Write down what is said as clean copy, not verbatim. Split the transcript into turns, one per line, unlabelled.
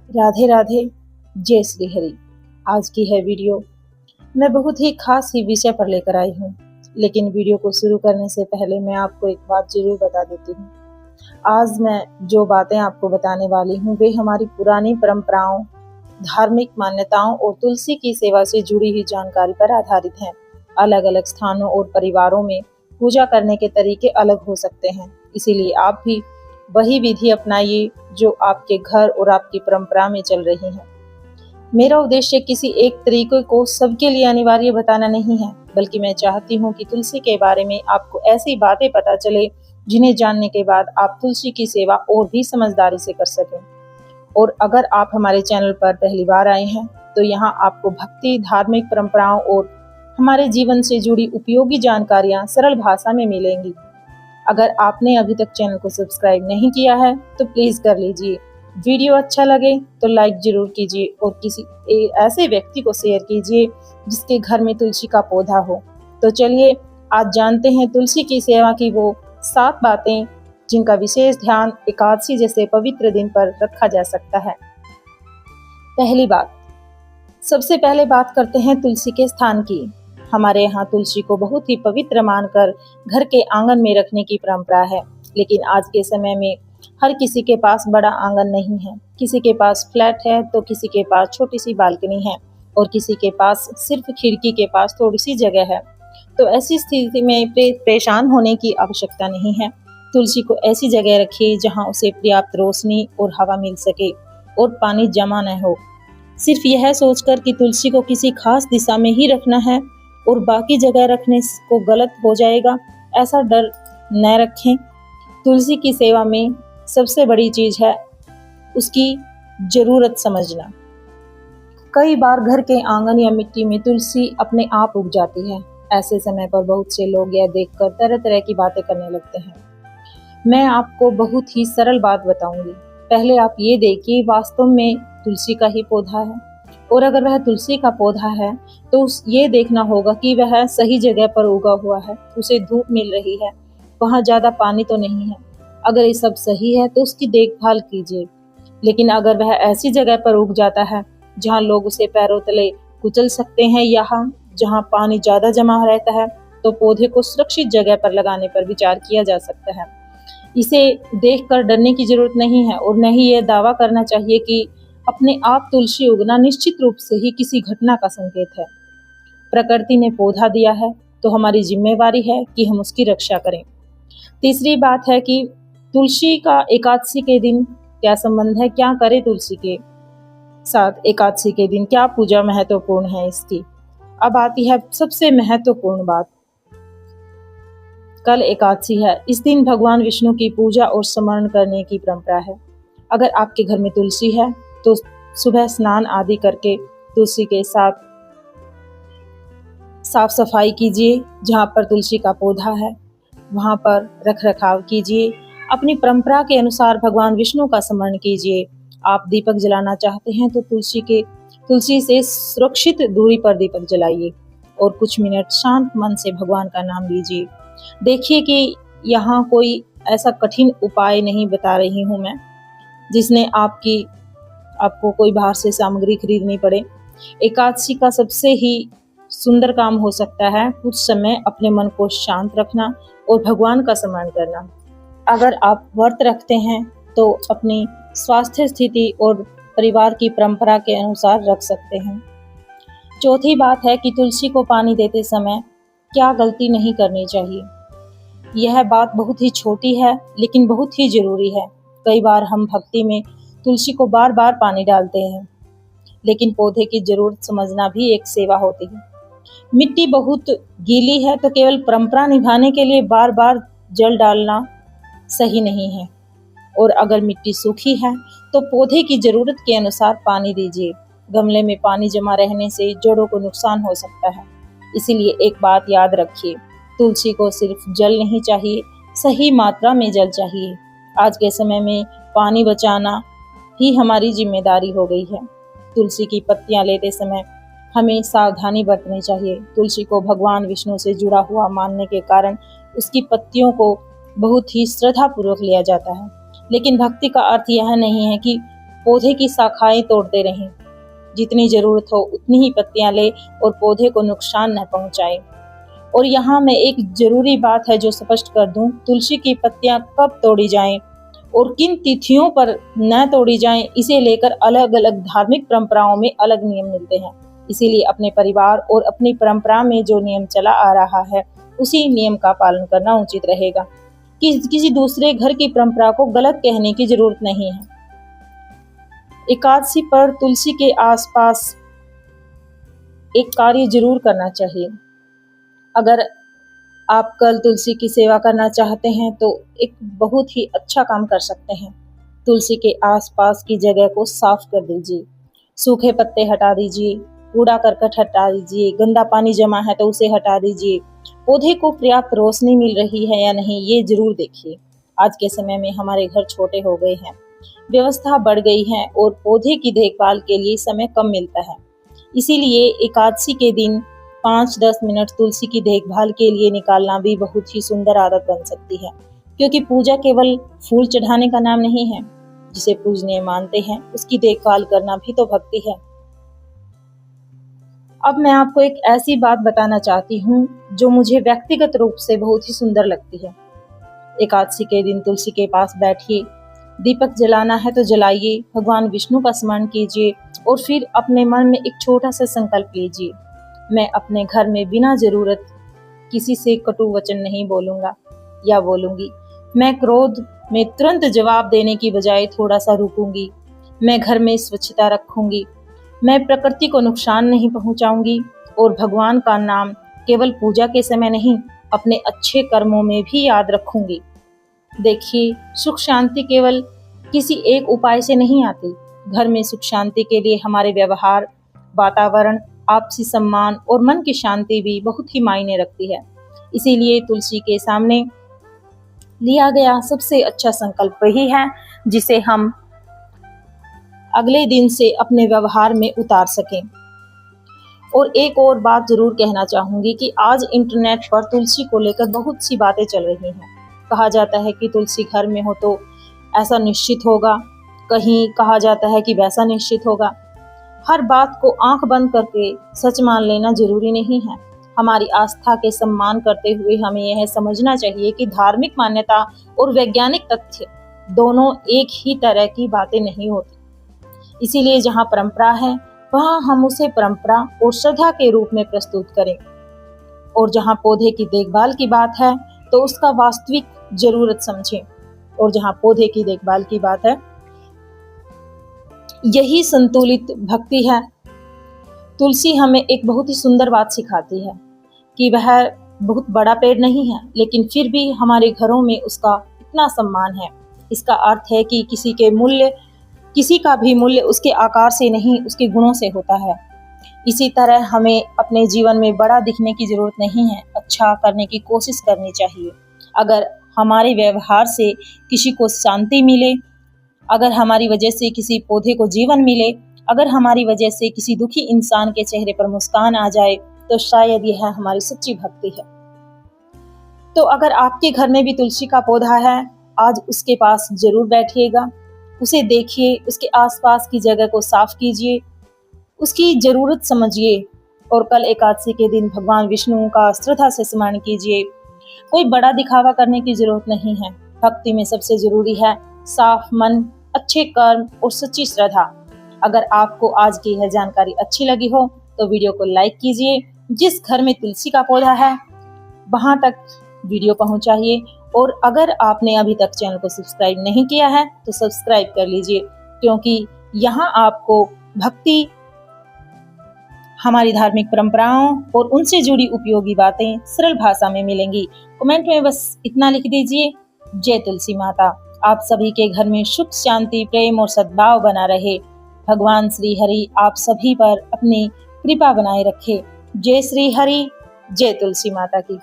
राधे राधे। जय श्री हरि। आज की है वीडियो मैं बहुत ही खास ही विषय पर लेकर आई हूँ, लेकिन वीडियो को शुरू करने से पहले मैं आपको एक बात जरूर बता देती हूँ। आज मैं जो बातें आपको बताने वाली हूँ वे हमारी पुरानी परंपराओं, धार्मिक मान्यताओं और तुलसी की सेवा से जुड़ी हुई जानकारी पर आधारित हैं। अलग अलग स्थानों और परिवारों में पूजा करने के तरीके अलग हो सकते हैं, इसीलिए आप भी वही विधि अपनाइए जो आपके घर और आपकी परंपरा में चल रही है। मेरा उद्देश्य किसी एक तरीके को सबके लिए अनिवार्य बताना नहीं है, बल्कि मैं चाहती हूँ कि तुलसी के बारे में आपको ऐसी बातें पता चले जिन्हें जानने के बाद आप तुलसी की सेवा और भी समझदारी से कर सकें। और अगर आप हमारे चैनल पर पहली बार आए हैं तो यहाँ आपको भक्ति, धार्मिक परंपराओं और हमारे जीवन से जुड़ी उपयोगी जानकारियाँ सरल भाषा में मिलेंगी। अगर आपने अभी तक चैनल को सब्सक्राइब नहीं किया है तो प्लीज कर लीजिए। वीडियो अच्छा लगे तो लाइक जरूर कीजिए और किसी ऐसे व्यक्ति को शेयर कीजिए जिसके घर में तुलसी का पौधा हो। तो चलिए आज जानते हैं तुलसी की सेवा की वो 7 बातें जिनका विशेष ध्यान एकादशी जैसे पवित्र दिन पर रखा जा सकता है। पहली बात, सबसे पहले बात करते हैं तुलसी के स्थान की। हमारे यहाँ तुलसी को बहुत ही पवित्र मानकर घर के आंगन में रखने की परंपरा है, लेकिन आज के समय में हर किसी के पास बड़ा आंगन नहीं है। किसी के पास फ्लैट है तो किसी के पास छोटी सी बालकनी है और किसी के पास सिर्फ खिड़की के पास थोड़ी सी जगह है। तो ऐसी स्थिति में परेशान होने की आवश्यकता नहीं है। तुलसी को ऐसी जगह रखिए जहाँ उसे पर्याप्त रोशनी और हवा मिल सके और पानी जमा न हो। सिर्फ यह सोचकर कि तुलसी को किसी खास दिशा में ही रखना है और बाकी जगह रखने को गलत हो जाएगा, ऐसा डर न रखें। तुलसी की सेवा में सबसे बड़ी चीज है उसकी जरूरत समझना। कई बार घर के आंगन या मिट्टी में तुलसी अपने आप उग जाती है। ऐसे समय पर बहुत से लोग यह देखकर तरह तरह की बातें करने लगते हैं। मैं आपको बहुत ही सरल बात बताऊंगी। पहले आप ये देखिए वास्तव में तुलसी का ही पौधा है, और अगर वह तुलसी का पौधा है तो ये देखना होगा कि वह सही जगह पर उगा हुआ है, उसे धूप मिल रही है, वहाँ ज्यादा पानी तो नहीं है। अगर ये सब सही है तो उसकी देखभाल कीजिए। लेकिन अगर वह ऐसी जगह पर उग जाता है जहाँ लोग उसे पैरों तले कुचल सकते हैं या जहाँ पानी ज्यादा जमा रहता है, तो पौधे को सुरक्षित जगह पर लगाने पर विचार किया जा सकता है। इसे देखकर डरने की जरूरत नहीं है और न ही यह दावा करना चाहिए कि अपने आप तुलसी उगना निश्चित रूप से ही किसी घटना का संकेत है। प्रकृति ने पौधा दिया है तो हमारी जिम्मेवारी है कि हम उसकी रक्षा करें। तीसरी बात है कि तुलसी का एकादशी के दिन क्या संबंध है, क्या करें तुलसी के साथ एकादशी के दिन, क्या पूजा महत्वपूर्ण है इसकी। अब आती है सबसे महत्वपूर्ण बात। कल एकादशी है। इस दिन भगवान विष्णु की पूजा और स्मरण करने की परंपरा है। अगर आपके घर में तुलसी है तो सुबह स्नान आदि करके तुलसी के साथ साफ सफाई कीजिए। जहाँ पर तुलसी का पौधा है वहाँ पर रख रखाव कीजिए। अपनी परंपरा के अनुसार भगवान विष्णु का स्मरण कीजिए। आप दीपक जलाना चाहते हैं तो तुलसी से सुरक्षित दूरी पर दीपक जलाइए और कुछ मिनट शांत मन से भगवान का नाम लीजिए। देखिए कि यहाँ कोई ऐसा कठिन उपाय नहीं बता रही हूँ मैं जिसने आपको कोई बाहर से सामग्री खरीदनी पड़े। एकादशी का सबसे ही सुंदर काम हो सकता है कुछ समय अपने मन को शांत रखना और भगवान का स्मरण करना। अगर आप व्रत रखते हैं तो अपनी स्वास्थ्य स्थिति और परिवार की परंपरा के अनुसार रख सकते हैं। चौथी बात है कि तुलसी को पानी देते समय क्या गलती नहीं करनी चाहिए। यह बात बहुत ही छोटी है लेकिन बहुत ही जरूरी है। कई बार हम भक्ति में तुलसी को बार बार पानी डालते हैं, लेकिन पौधे की जरूरत समझना भी एक सेवा होती है। मिट्टी बहुत गीली है तो केवल परंपरा निभाने के लिए बार बार जल डालना सही नहीं है, और अगर मिट्टी सूखी है तो पौधे की जरूरत के अनुसार पानी दीजिए। गमले में पानी जमा रहने से जड़ों को नुकसान हो सकता है। इसीलिए एक बात याद रखिए, तुलसी को सिर्फ जल नहीं चाहिए, सही मात्रा में जल चाहिए। आज के समय में पानी बचाना ही हमारी जिम्मेदारी हो गई है। तुलसी की पत्तियां लेते समय हमें सावधानी बरतनी चाहिए। तुलसी को भगवान विष्णु से जुड़ा हुआ मानने के कारण उसकी पत्तियों को बहुत ही श्रद्धा पूर्वक लिया जाता है। लेकिन भक्ति का अर्थ यह नहीं है कि पौधे की शाखाएं तोड़ते रहें। जितनी जरूरत हो उतनी ही पत्तियां ले और पौधे को नुकसान न पहुंचाएं। और यहाँ मैं एक जरूरी बात है जो स्पष्ट कर दूं, तुलसी की पत्तियां कब तोड़ी जाएं और किन तिथियों पर न तोड़ी जाएं, इसे लेकर अलग अलग धार्मिक परंपराओं में अलग नियम मिलते हैं। इसीलिए अपने परिवार और अपनी परंपरा में जो नियम चला आ रहा है उसी नियम का पालन करना उचित रहेगा। किसी दूसरे घर की परंपरा को गलत कहने की जरूरत नहीं है। एकादशी पर तुलसी के आसपास एक कार्य जरूर करना चाहिए। अगर आप कल तुलसी की सेवा करना चाहते हैं तो एक बहुत ही अच्छा काम कर सकते हैं। तुलसी के आसपास की जगह को साफ कर दीजिए, सूखे पत्ते हटा दीजिए, कूड़ा करकट हटा दीजिए, गंदा पानी जमा है तो उसे हटा दीजिए। पौधे को पर्याप्त रोशनी मिल रही है या नहीं ये जरूर देखिए। आज के समय में हमारे घर छोटे हो गए हैं, व्यवस्था बढ़ गई है और पौधे की देखभाल के लिए समय कम मिलता है। इसीलिए एकादशी के दिन 5-10 मिनट तुलसी की देखभाल के लिए निकालना भी बहुत ही सुंदर आदत बन सकती है, क्योंकि पूजा केवल फूल चढ़ाने का नाम नहीं है। जिसे पूजनीय मानते हैं उसकी देखभाल करना भी तो भक्ति है। अब मैं आपको एक ऐसी बात बताना चाहती हूँ जो मुझे व्यक्तिगत रूप से बहुत ही सुंदर लगती है। एकादशी के दिन तुलसी के पास बैठिए, दीपक जलाना है तो जलाइए, भगवान विष्णु का स्मरण कीजिए और फिर अपने मन में एक छोटा सा संकल्प लीजिए। मैं अपने घर में बिना जरूरत किसी से कटु वचन नहीं बोलूंगा या बोलूंगी। मैं क्रोध में तुरंत जवाब देने की बजाय थोड़ा सा रुकूंगी। मैं घर में स्वच्छता रखूंगी। मैं प्रकृति को नुकसान नहीं पहुंचाऊंगी और भगवान का नाम केवल पूजा के समय नहीं, अपने अच्छे कर्मों में भी याद रखूंगी। देखिए, सुख शांति केवल किसी एक उपाय से नहीं आती। घर में सुख शांति के लिए हमारे व्यवहार, वातावरण, आपसी सम्मान और मन की शांति भी बहुत ही मायने रखती है। इसीलिए तुलसी के सामने लिया गया सबसे अच्छा संकल्प वही है जिसे हम अगले दिन से अपने व्यवहार में उतार सकें। और एक और बात जरूर कहना चाहूंगी कि आज इंटरनेट पर तुलसी को लेकर बहुत सी बातें चल रही हैं। कहा जाता है कि तुलसी घर में हो तो ऐसा निश्चित होगा, कहीं कहा जाता है कि वैसा निश्चित होगा। हर बात को आंख बंद करके सच मान लेना जरूरी नहीं है। हमारी आस्था के सम्मान करते हुए हमें यह समझना चाहिए कि धार्मिक मान्यता और वैज्ञानिक तथ्य दोनों एक ही तरह की बातें नहीं होती। इसीलिए जहाँ परंपरा है वहाँ हम उसे परंपरा और श्रद्धा के रूप में प्रस्तुत करें, और जहाँ पौधे की देखभाल की बात है तो उसका वास्तविक जरूरत समझें, और जहाँ पौधे की देखभाल की बात है यही संतुलित भक्ति है। तुलसी हमें एक बहुत ही सुंदर बात सिखाती है कि वह बहुत बड़ा पेड़ नहीं है, लेकिन फिर भी हमारे घरों में उसका इतना सम्मान है। इसका अर्थ है कि किसी का भी मूल्य उसके आकार से नहीं, उसके गुणों से होता है। इसी तरह हमें अपने जीवन में बड़ा दिखने की जरूरत नहीं है, अच्छा करने की कोशिश करनी चाहिए। अगर हमारे व्यवहार से किसी को शांति मिले, अगर हमारी वजह से किसी पौधे को जीवन मिले, अगर हमारी वजह से किसी दुखी इंसान के चेहरे पर मुस्कान आ जाए, तो शायद यह हमारी सच्ची भक्ति है। तो अगर आपके घर में भी तुलसी का पौधा है, आज उसके पास जरूर बैठिएगा, उसे देखिए, उसके आसपास की जगह को साफ कीजिए, उसकी जरूरत समझिए और कल एकादशी के दिन भगवान विष्णु का श्रद्धा से स्मरण कीजिए। कोई बड़ा दिखावा करने की जरूरत नहीं है। भक्ति में सबसे जरूरी है साफ मन, अच्छे कर्म और सच्ची श्रद्धा। अगर आपको आज की यह जानकारी अच्छी लगी हो तो वीडियो को लाइक कीजिए। जिस घर में तुलसी का पौधा है वहां तक वीडियो पहुंचाइए, और अगर आपने अभी तक चैनल को सब्सक्राइब नहीं किया है तो सब्सक्राइब कर लीजिए, क्योंकि यहाँ आपको भक्ति, हमारी धार्मिक परंपराओं और उनसे जुड़ी उपयोगी बातें सरल भाषा में मिलेंगी। कमेंट में बस इतना लिख दीजिए, जय तुलसी माता। आप सभी के घर में सुख, शांति, प्रेम और सद्भाव बना रहे। भगवान श्री हरि आप सभी पर अपनी कृपा बनाए रखे। जय श्री हरि, जय तुलसी माता की।